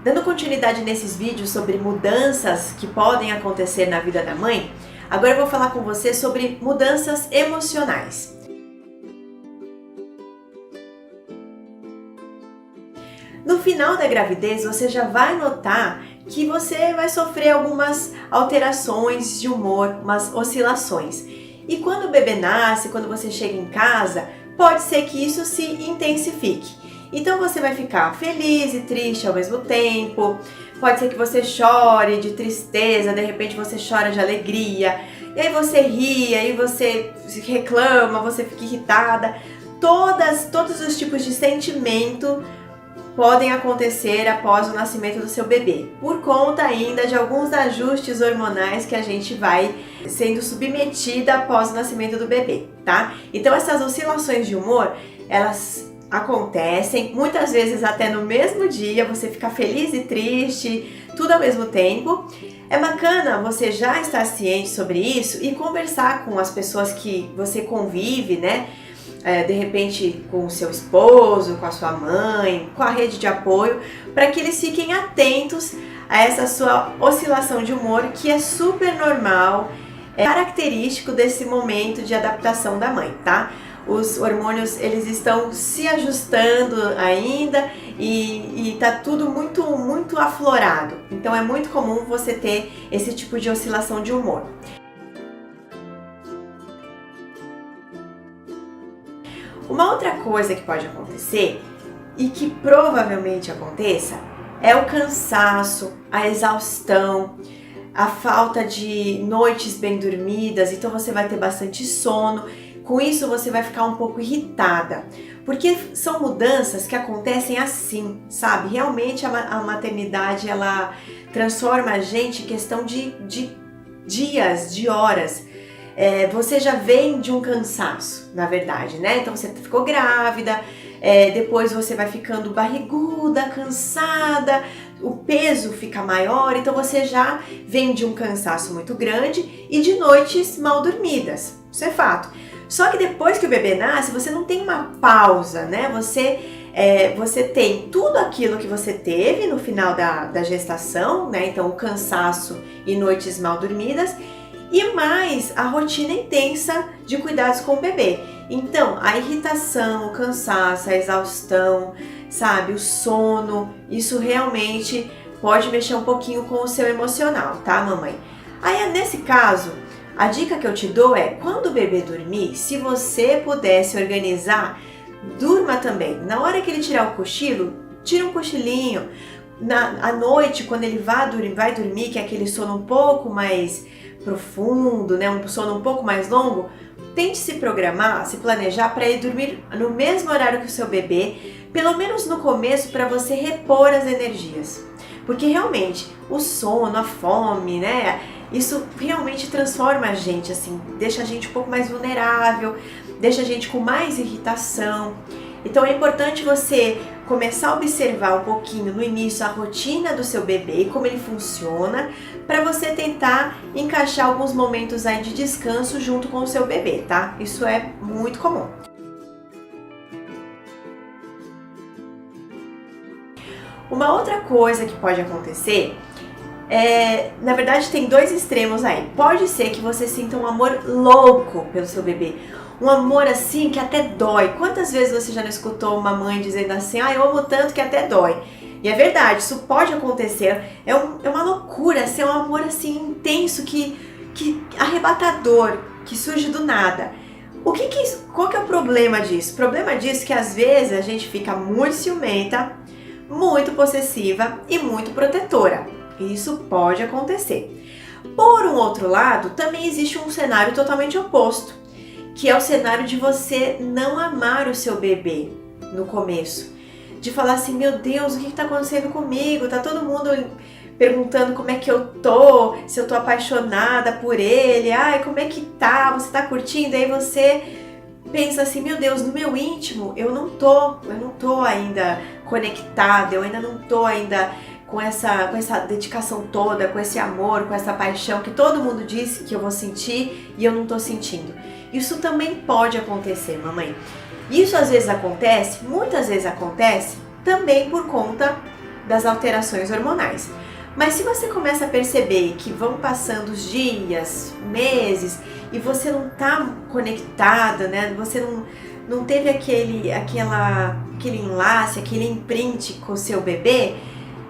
Dando continuidade nesses vídeos sobre mudanças que podem acontecer na vida da mãe, agora eu vou falar com você sobre mudanças emocionais. No final da gravidez, você já vai notar que você vai sofrer algumas alterações de humor, umas oscilações. E quando o bebê nasce, quando você chega em casa, pode ser que isso se intensifique. Então você vai ficar feliz e triste ao mesmo tempo, pode ser que você chore de tristeza, de repente você chora de alegria, e aí você ri, aí você reclama, você fica irritada. Todos os tipos de sentimento podem acontecer após o nascimento do seu bebê, por conta ainda de alguns ajustes hormonais que a gente vai sendo submetida após o nascimento do bebê, tá? Então essas oscilações de humor, elas acontecem, muitas vezes até no mesmo dia, você fica feliz e triste, tudo ao mesmo tempo. É bacana você já estar ciente sobre isso e conversar com as pessoas que você convive, né? De repente com o seu esposo, com a sua mãe, com a rede de apoio, para que eles fiquem atentos a essa sua oscilação de humor, que é super normal, é característico desse momento de adaptação da mãe, tá? Os hormônios, eles estão se ajustando ainda e tá tudo muito aflorado. Então é muito comum você ter esse tipo de oscilação de humor. Uma outra coisa que pode acontecer, e que provavelmente aconteça, é o cansaço, a exaustão, a falta de noites bem dormidas, então você vai ter bastante sono. Com isso você vai ficar um pouco irritada, porque são mudanças que acontecem assim, sabe? Realmente a maternidade, ela transforma a gente em questão de dias, de horas. Você já vem de um cansaço, na verdade, né? Então você ficou grávida, depois você vai ficando barriguda, cansada, o peso fica maior, então você já vem de um cansaço muito grande e de noites mal dormidas, isso é fato. Só que depois que o bebê nasce, você não tem uma pausa, né? Você tem tudo aquilo que você teve no final da gestação, né? Então o cansaço e noites mal dormidas, e mais a rotina intensa de cuidados com o bebê. Então, a irritação, o cansaço, a exaustão, sabe, o sono, isso realmente pode mexer um pouquinho com o seu emocional, tá, mamãe? Aí, nesse caso, a dica que eu te dou é, quando o bebê dormir, se você puder se organizar, durma também. Na hora que ele tirar o cochilo, tira um cochilinho. À noite, quando ele vai dormir, que é aquele sono um pouco mais profundo, né, um sono um pouco mais longo, tente se programar, se planejar para ir dormir no mesmo horário que o seu bebê, pelo menos no começo, para você repor as energias. Porque realmente o sono, a fome, né, isso realmente transforma a gente, assim, deixa a gente um pouco mais vulnerável, deixa a gente com mais irritação. Então é importante você começar a observar um pouquinho no início a rotina do seu bebê e como ele funciona, para você tentar encaixar alguns momentos aí de descanso junto com o seu bebê, tá? Isso é muito comum. Uma outra coisa que pode acontecer na verdade tem dois extremos aí. Pode ser que você sinta um amor louco pelo seu bebê, um amor assim que até dói. Quantas vezes você já não escutou uma mãe dizendo assim, eu amo tanto que até dói? E é verdade, isso pode acontecer, é uma loucura, assim, é um amor assim intenso, que arrebatador, que surge do nada. Qual que é o problema disso? O problema disso é que às vezes a gente fica muito ciumenta, muito possessiva e muito protetora. Isso pode acontecer. Por um outro lado, também existe um cenário totalmente oposto, que é o cenário de você não amar o seu bebê no começo. De falar assim, meu Deus, o que está acontecendo comigo? Tá todo mundo perguntando como é que eu tô, se eu tô apaixonada por ele, como é que tá, você tá curtindo? Aí você pensa assim, meu Deus, no meu íntimo eu não tô ainda conectada, eu ainda não tô ainda com essa dedicação toda, com esse amor, com essa paixão que todo mundo disse que eu vou sentir e eu não tô sentindo. Isso também pode acontecer, mamãe. Isso às vezes acontece, muitas vezes acontece, também por conta das alterações hormonais. Mas se você começa a perceber que vão passando os dias, meses, e você não está conectada, né? Você não teve aquele enlace, aquele imprint com o seu bebê,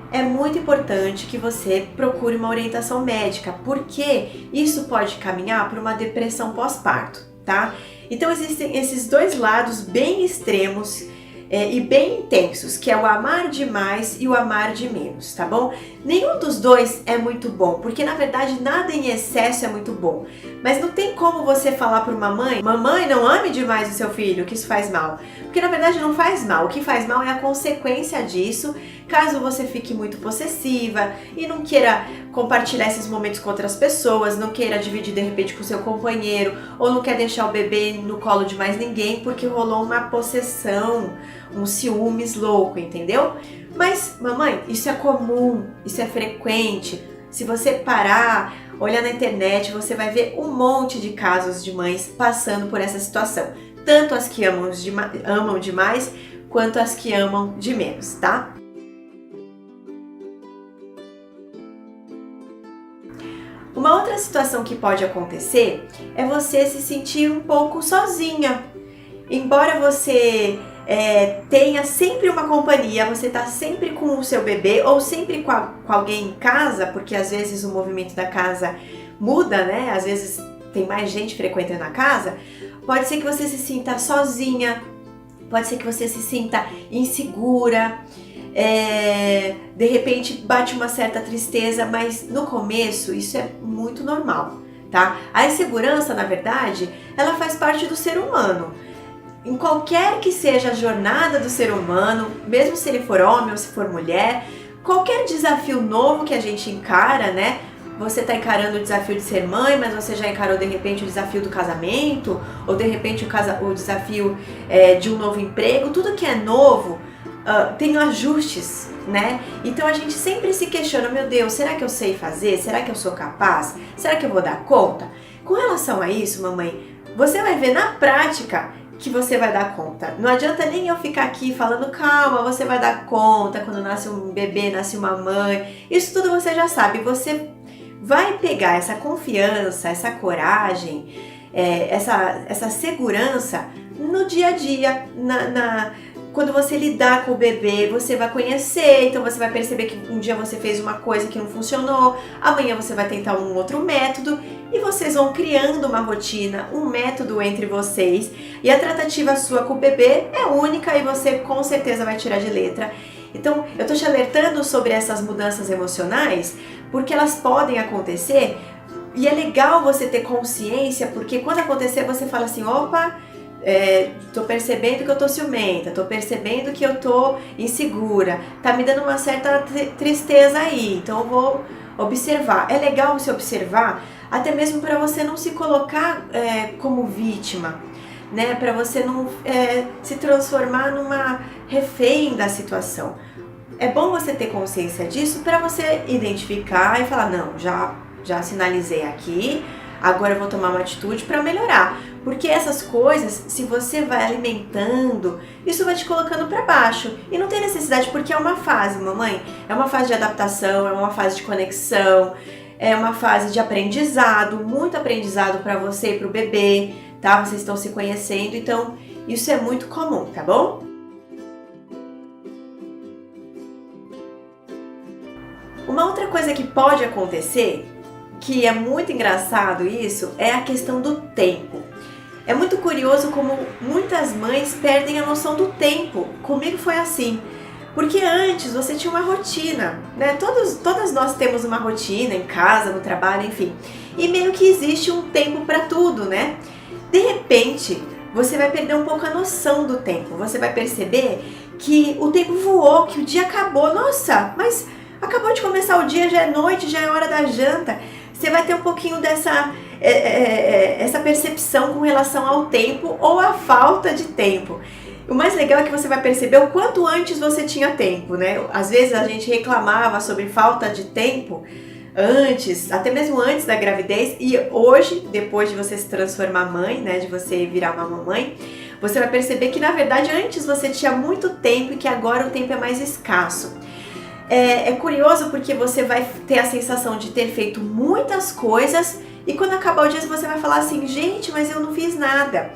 é muito importante que você procure uma orientação médica, porque isso pode caminhar para uma depressão pós-parto, tá? Então existem esses dois lados bem extremos e bem intensos, que é o amar demais e o amar de menos, tá bom? Nenhum dos dois é muito bom, porque na verdade nada em excesso é muito bom. Mas não tem como você falar para uma mãe: mamãe, não ame demais o seu filho, que isso faz mal. Porque na verdade não faz mal, o que faz mal é a consequência disso, caso você fique muito possessiva e não queira compartilhar esses momentos com outras pessoas, não queira dividir de repente com seu companheiro, ou não quer deixar o bebê no colo de mais ninguém porque rolou uma possessão, um ciúmes louco, entendeu? Mas, mamãe, isso é comum, isso é frequente. Se você parar, olhar na internet, você vai ver um monte de casos de mães passando por essa situação. Tanto as que amam demais, quanto as que amam de menos, tá? Uma outra situação que pode acontecer é você se sentir um pouco sozinha. Embora você tenha sempre uma companhia, você tá sempre com o seu bebê ou sempre com alguém em casa, porque às vezes o movimento da casa muda, né? Às vezes tem mais gente frequentando a casa. Pode ser que você se sinta sozinha, pode ser que você se sinta insegura, de repente bate uma certa tristeza, mas no começo isso é muito normal, tá? A insegurança, na verdade, ela faz parte do ser humano. Em qualquer que seja a jornada do ser humano, mesmo se ele for homem ou se for mulher, qualquer desafio novo que a gente encara, né? Você está encarando o desafio de ser mãe, mas você já encarou de repente o desafio do casamento, ou de repente o desafio de um novo emprego. Tudo que é novo tem ajustes, né? Então a gente sempre se questiona: meu Deus, será que eu sei fazer? Será que eu sou capaz? Será que eu vou dar conta? Com relação a isso, mamãe, você vai ver na prática que você vai dar conta. Não adianta nem eu ficar aqui falando: calma, você vai dar conta, quando nasce um bebê, nasce uma mãe. Isso tudo você já sabe. Você vai pegar essa confiança, essa coragem, essa segurança no dia a dia, quando você lidar com o bebê, você vai conhecer, então você vai perceber que um dia você fez uma coisa que não funcionou, amanhã você vai tentar um outro método e vocês vão criando uma rotina, um método entre vocês, e a tratativa sua com o bebê é única e você com certeza vai tirar de letra. Então, eu tô te alertando sobre essas mudanças emocionais porque elas podem acontecer e é legal você ter consciência, porque quando acontecer você fala assim: opa, tô percebendo que eu tô ciumenta, tô percebendo que eu tô insegura, tá me dando uma certa tristeza aí, então eu vou observar. É legal você observar, até mesmo para você não se colocar como vítima, né? Para você não se transformar numa refém da situação. É bom você ter consciência disso para você identificar e falar: não, já sinalizei aqui, agora eu vou tomar uma atitude para melhorar. Porque essas coisas, se você vai alimentando, isso vai te colocando para baixo. E não tem necessidade, porque é uma fase, mamãe. É uma fase de adaptação, é uma fase de conexão, é uma fase de aprendizado, muito aprendizado para você e para o bebê, tá? Vocês estão se conhecendo, então isso é muito comum, tá bom? Uma outra coisa que pode acontecer, que é muito engraçado isso, é a questão do tempo. É muito curioso como muitas mães perdem a noção do tempo. Comigo foi assim. Porque antes você tinha uma rotina, né? Todas nós temos uma rotina em casa, no trabalho, enfim. E meio que existe um tempo para tudo, né? De repente, você vai perder um pouco a noção do tempo. Você vai perceber que o tempo voou, que o dia acabou. Nossa, mas acabou de começar o dia, já é noite, já é hora da janta. Você vai ter um pouquinho dessa essa percepção com relação ao tempo ou à falta de tempo. O mais legal é que você vai perceber o quanto antes você tinha tempo, né? Às vezes a gente reclamava sobre falta de tempo antes, até mesmo antes da gravidez, e hoje, depois de você se transformar mãe, né, de você virar uma mamãe, você vai perceber que na verdade antes você tinha muito tempo e que agora o tempo é mais escasso. É curioso porque você vai ter a sensação de ter feito muitas coisas e quando acabar o dia você vai falar assim, gente, mas eu não fiz nada.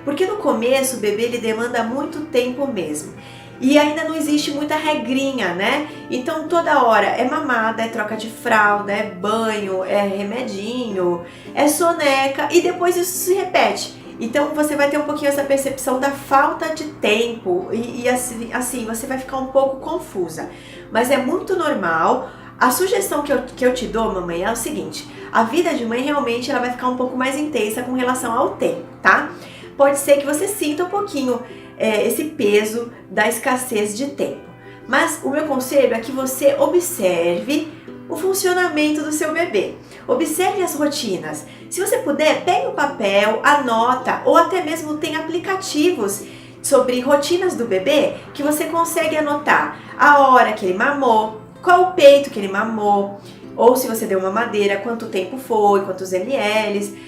Porque no começo o bebê ele demanda muito tempo mesmo. E ainda não existe muita regrinha, né? Então toda hora é mamada, é troca de fralda, é banho, é remedinho, é soneca e depois isso se repete. Então você vai ter um pouquinho essa percepção da falta de tempo e assim você vai ficar um pouco confusa. Mas é muito normal. A sugestão que eu te dou, mamãe, é o seguinte: a vida de mãe realmente ela vai ficar um pouco mais intensa com relação ao tempo, tá? Pode ser que você sinta um pouquinho esse peso da escassez de tempo. Mas o meu conselho é que você observe o funcionamento do seu bebê. Observe as rotinas. Se você puder, pegue um papel, anota, ou até mesmo tem aplicativos sobre rotinas do bebê que você consegue anotar a hora que ele mamou, qual o peito que ele mamou, ou se você deu uma mamadeira, quanto tempo foi, quantos ml,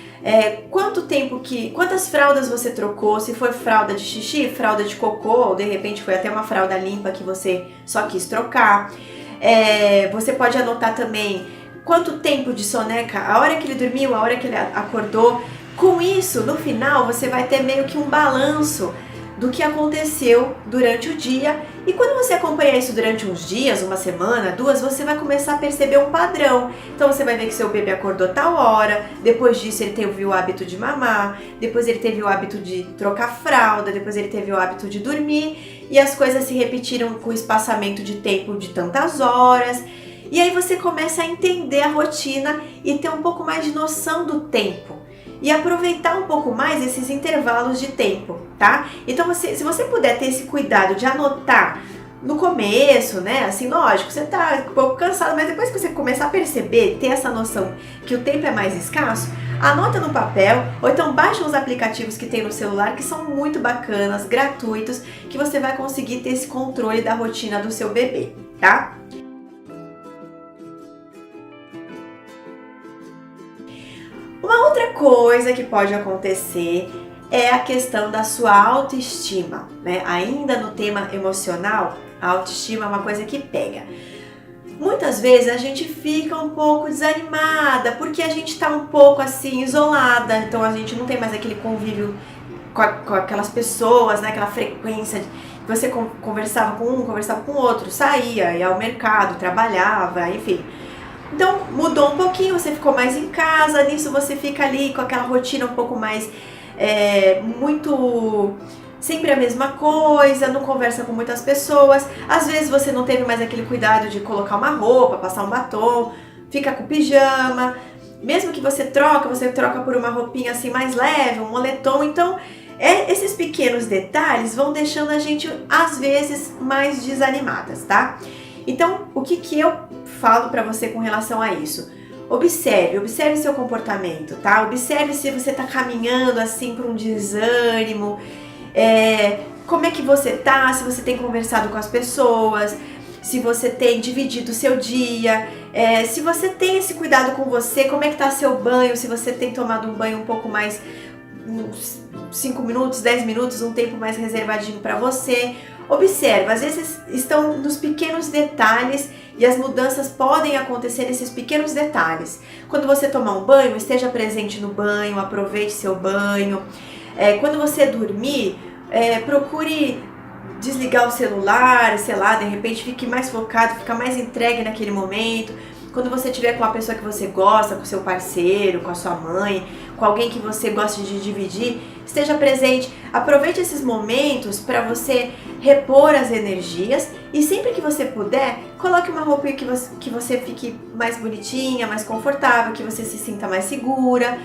quantas fraldas você trocou, se foi fralda de xixi, fralda de cocô, ou de repente foi até uma fralda limpa que você só quis trocar. Você pode anotar também quanto tempo de soneca, a hora que ele dormiu, a hora que ele acordou. Com isso, no final, você vai ter meio que um balanço do que aconteceu durante o dia. E quando você acompanhar isso durante uns dias, uma semana, duas, você vai começar a perceber um padrão. Então você vai ver que seu bebê acordou tal hora, depois disso ele teve o hábito de mamar, depois ele teve o hábito de trocar fralda, depois ele teve o hábito de dormir, e as coisas se repetiram com espaçamento de tempo de tantas horas. E aí você começa a entender a rotina e ter um pouco mais de noção do tempo. E aproveitar um pouco mais esses intervalos de tempo, tá? Então, se você puder ter esse cuidado de anotar no começo, né? Assim, lógico, você tá um pouco cansado, mas depois que você começar a perceber, ter essa noção que o tempo é mais escasso, anota no papel, ou então baixa os aplicativos que tem no celular, que são muito bacanas, gratuitos, que você vai conseguir ter esse controle da rotina do seu bebê, tá? Uma outra coisa que pode acontecer é a questão da sua autoestima, né? Ainda no tema emocional, a autoestima é uma coisa que pega. Muitas vezes a gente fica um pouco desanimada porque a gente tá um pouco assim isolada, então a gente não tem mais aquele convívio com aquelas pessoas, né? Aquela frequência que você conversava com um, conversava com o outro, saía, ia ao mercado, trabalhava, enfim. Então mudou um pouquinho, você ficou mais em casa, nisso você fica ali com aquela rotina um pouco mais, muito, sempre a mesma coisa, não conversa com muitas pessoas, às vezes você não teve mais aquele cuidado de colocar uma roupa, passar um batom, fica com pijama, mesmo que você troca por uma roupinha assim mais leve, um moletom, então esses pequenos detalhes vão deixando a gente às vezes mais desanimadas, tá? Então, o que eu falo pra você com relação a isso? Observe seu comportamento, tá? Observe se você tá caminhando assim para um desânimo, como é que você tá, se você tem conversado com as pessoas, se você tem dividido o seu dia, se você tem esse cuidado com você, como é que tá seu banho, se você tem tomado um banho um pouco mais, uns 5 minutos, 10 minutos, um tempo mais reservadinho para você. Observa, às vezes estão nos pequenos detalhes e as mudanças podem acontecer nesses pequenos detalhes. Quando você tomar um banho, esteja presente no banho, aproveite seu banho. Quando você dormir, procure desligar o celular, sei lá, de repente fique mais focado, fica mais entregue naquele momento. Quando você estiver com a pessoa que você gosta, com seu parceiro, com a sua mãe, com alguém que você gosta de dividir, esteja presente. Aproveite esses momentos para você repor as energias e sempre que você puder, coloque uma roupa que você fique mais bonitinha, mais confortável, que você se sinta mais segura.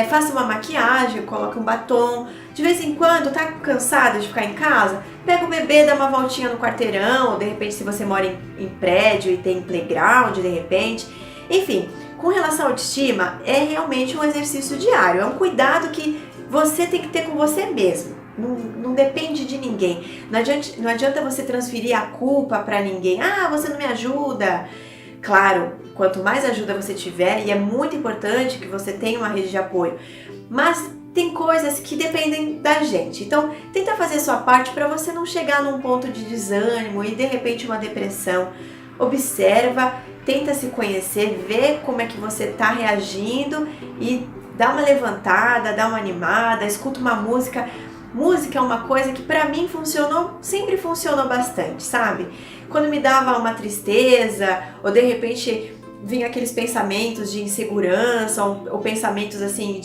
Faça uma maquiagem, coloque um batom. De vez em quando, tá cansada de ficar em casa? Pega o bebê, dá uma voltinha no quarteirão, ou de repente se você mora em prédio e tem playground, de repente. Enfim, com relação à autoestima, é realmente um exercício diário, é um cuidado que você tem que ter com você mesmo. Não depende de ninguém. Não adianta você transferir a culpa para ninguém. Ah, você não me ajuda. Claro, quanto mais ajuda você tiver, e é muito importante que você tenha uma rede de apoio, mas tem coisas que dependem da gente. Então, tenta fazer a sua parte para você não chegar num ponto de desânimo e de repente uma depressão. observa, tenta se conhecer, vê como é que você está reagindo e dá uma levantada, dá uma animada, escuta uma música. Música é uma coisa que pra mim sempre funcionou bastante, sabe? Quando me dava uma tristeza, ou de repente vinha aqueles pensamentos de insegurança, ou pensamentos assim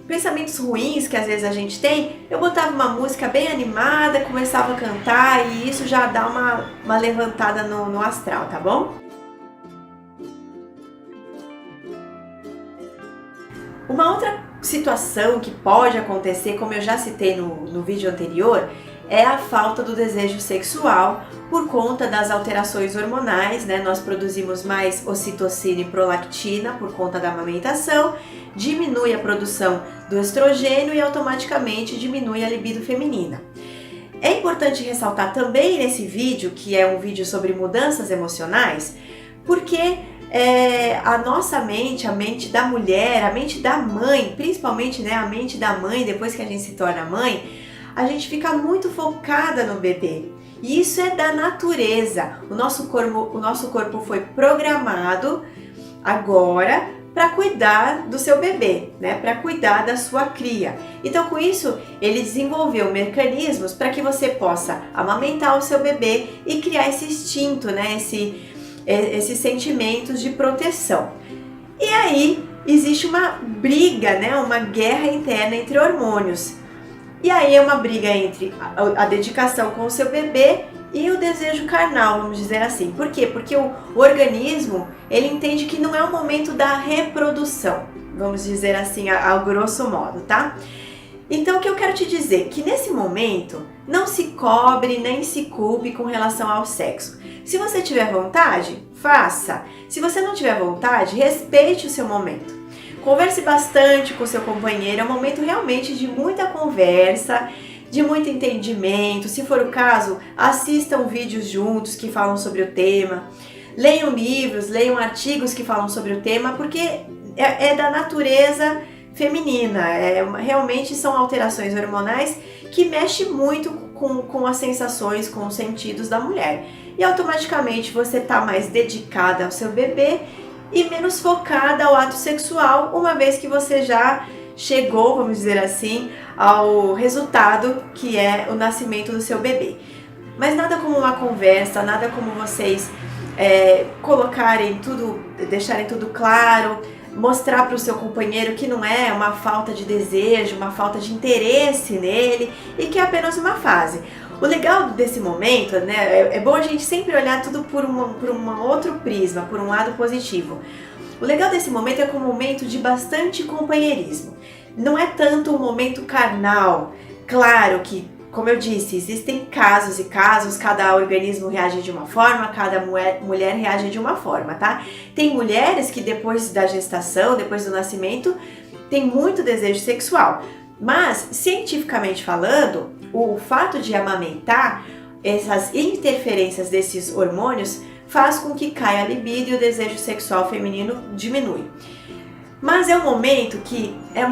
pensamentos ruins que às vezes a gente tem, eu botava uma música bem animada, começava a cantar e isso já dá uma levantada no astral, tá bom? Uma outra situação que pode acontecer, como eu já citei no vídeo anterior, é a falta do desejo sexual por conta das alterações hormonais, né? Nós produzimos mais ocitocina e prolactina por conta da amamentação, diminui a produção do estrogênio e automaticamente diminui a libido feminina. É importante ressaltar também nesse vídeo, que é um vídeo sobre mudanças emocionais, porque a nossa mente, a mente da mulher, a mente da mãe, principalmente, né, a mente da mãe, depois que a gente se torna mãe, a gente fica muito focada no bebê. E isso é da natureza. O nosso corpo foi programado agora para cuidar do seu bebê, né, para cuidar da sua cria. Então, com isso, ele desenvolveu mecanismos para que você possa amamentar o seu bebê e criar esse instinto, né, esses sentimentos de proteção. E aí existe uma briga, né, uma guerra interna entre hormônios. E aí é uma briga entre a dedicação com o seu bebê e o desejo carnal, vamos dizer assim. Por quê? Porque o organismo, ele entende que não é o momento da reprodução, vamos dizer assim, ao grosso modo, tá? Então, o que eu quero te dizer? Que nesse momento, não se cobre nem se culpe com relação ao sexo. Se você tiver vontade, faça. Se você não tiver vontade, respeite o seu momento. Converse bastante com o seu companheiro, é um momento realmente de muita conversa, de muito entendimento. Se for o caso, assistam vídeos juntos que falam sobre o tema. Leiam livros, leiam artigos que falam sobre o tema, porque é da natureza feminina, realmente são alterações hormonais que mexem muito com as sensações, com os sentidos da mulher. E automaticamente você está mais dedicada ao seu bebê e menos focada ao ato sexual, uma vez que você já chegou, vamos dizer assim, ao resultado que é o nascimento do seu bebê. Mas nada como uma conversa, nada como vocês colocarem tudo, deixarem tudo claro, mostrar para o seu companheiro que não é uma falta de desejo, uma falta de interesse nele e que é apenas uma fase. O legal desse momento, né, é bom a gente sempre olhar tudo por um outro prisma, por um lado positivo. O legal desse momento é que é um momento de bastante companheirismo. Não é tanto um momento carnal. Claro que, como eu disse, existem casos e casos, cada organismo reage de uma forma, cada mulher reage de uma forma, tá? Tem mulheres que depois da gestação, depois do nascimento, tem muito desejo sexual. Mas, cientificamente falando, o fato de amamentar, essas interferências desses hormônios, faz com que caia a libido e o desejo sexual feminino diminui. Mas é um momento que é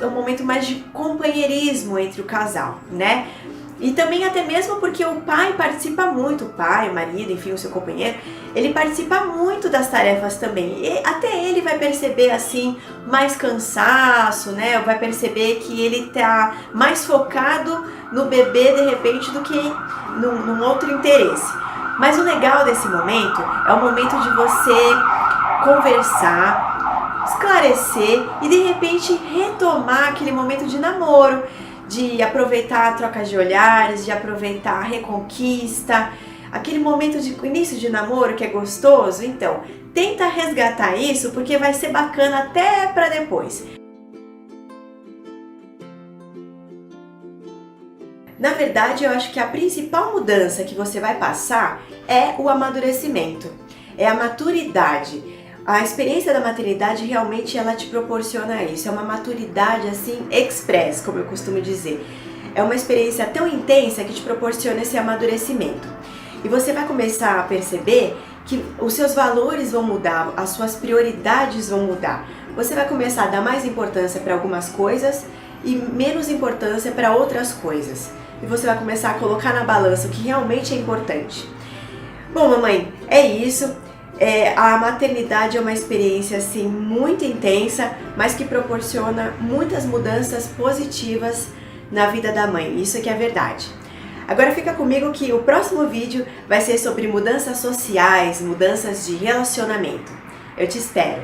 um momento mais de companheirismo entre o casal, né? E também até mesmo porque o pai participa muito, o pai, o marido, enfim, o seu companheiro, ele participa muito das tarefas também. E até ele vai perceber, assim, mais cansaço, né? Vai perceber que ele tá mais focado no bebê, de repente, do que num outro interesse. Mas o legal desse momento é o momento de você conversar, esclarecer e, de repente, retomar aquele momento de namoro, de aproveitar a troca de olhares, de aproveitar a reconquista, aquele momento de início de namoro que é gostoso. Então, tenta resgatar isso porque vai ser bacana até para depois. Na verdade, eu acho que a principal mudança que você vai passar é o amadurecimento, é a maturidade. A experiência da maternidade realmente ela te proporciona isso, é uma maturidade assim express, como eu costumo dizer. É uma experiência tão intensa que te proporciona esse amadurecimento. E você vai começar a perceber que os seus valores vão mudar, as suas prioridades vão mudar. Você vai começar a dar mais importância para algumas coisas e menos importância para outras coisas. E você vai começar a colocar na balança o que realmente é importante. Bom, mamãe, é isso. A maternidade é uma experiência assim muito intensa, mas que proporciona muitas mudanças positivas na vida da mãe. Isso é que é verdade. Agora fica comigo que o próximo vídeo vai ser sobre mudanças sociais, mudanças de relacionamento. Eu te espero.